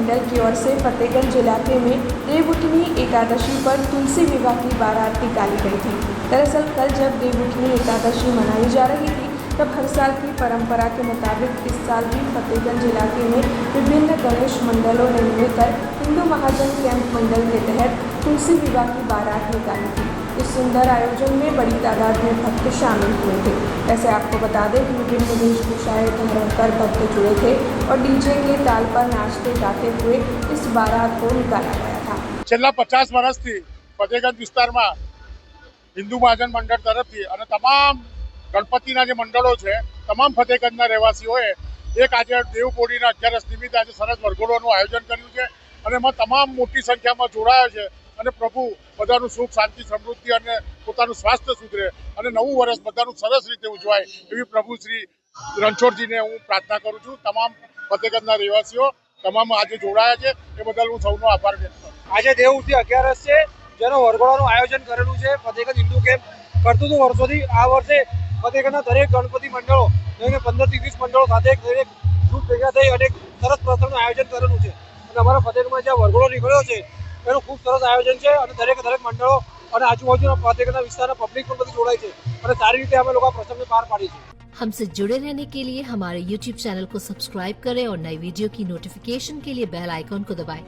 मंडल की ओर से फतेहगंज इलाके में देवउठनी एकादशी पर तुलसी विवाह की बारात निकाली गई थी। दरअसल कल जब देवउठनी एकादशी मनाई जा रही थी तब हर साल की परंपरा के मुताबिक इस साल भी फतेहगंज इलाके में विभिन्न गणेश मंडलों ने मिलकर हिंदू महाजन कैंप मंडल के तहत तुलसी विवाह की बारात निकाली थी। इस सुंदर आयोजन में बड़ी तादाद में भक्त शामिल हुए थे। वैसे आपको बता दें कि विभिन्न वेशभूषाएं धारण कर भक्त जुड़े थे और डीजे के ताल पर नाचते गाते हुए इस बारात को निकाला गया था। છેલ્લા 50 વર્ષથી ફતેહગંજ વિસ્તારમાં હિન્દુ મહાજન મંડળ તરફથી અને તમામ ગણપતિના જે મંડળો છે તમામ ફતેહગંજના રહેવાસીઓએ એક આજે દેવપોળીના 11 નિમિત્તે આજે સરસ વરઘોડાનું આયોજન કર્યું છે અને એમાં તમામ મોટી સંખ્યામાં જોડાયા છે અને પ્રભુ બધાનું સુખ શાંતિ સમૃદ્ધિ અને પોતાનું સ્વાસ્થ્ય સુધરે અને નવું વર્ષ બધાનું સરસ રીતે ઉજવાય એવી પ્રભુ શ્રી રણછોડજીને હું પ્રાર્થના કરું છું। તમામ ફતેહગંજના રહેવાસીઓ તમામ આજે જોડાયા છે એ બદલ હું સૌનો આભાર વ્યક્ત કરું છું। આજે દેવઉઠની 11 છે જેનો વરઘોડાનું આયોજન કરેલું છે ફતેહગંજ હિન્દુ કેમ્પ કરતું હતું વર્ષોથી। આ વર્ષે ફતેહગંજના દરેક ગણપતિ મંડળો 15 થી 20 મંડળો સાથે દરેક ગ્રુપ ભેગા થઈ અને સરસ પ્રસંગનું આયોજન કરેલું છે અને અમારા ફતેહગંજમાં જે વરઘોડો નીકળ્યો છે એનું ખૂબ સરસ આયોજન છે અને દરેક મંડળો અને આજુબાજુના ફતેહગંજના વિસ્તારના પબ્લિક પણ બધી જોડાય છે અને સારી રીતે અમે લોકો પ્રસંગને પાર પાડીએ છીએ। हमसे जुड़े रहने के लिए हमारे YouTube चैनल को सब्सक्राइब करें और नई वीडियो की नोटिफिकेशन के लिए बेल आइकॉन को दबाएं।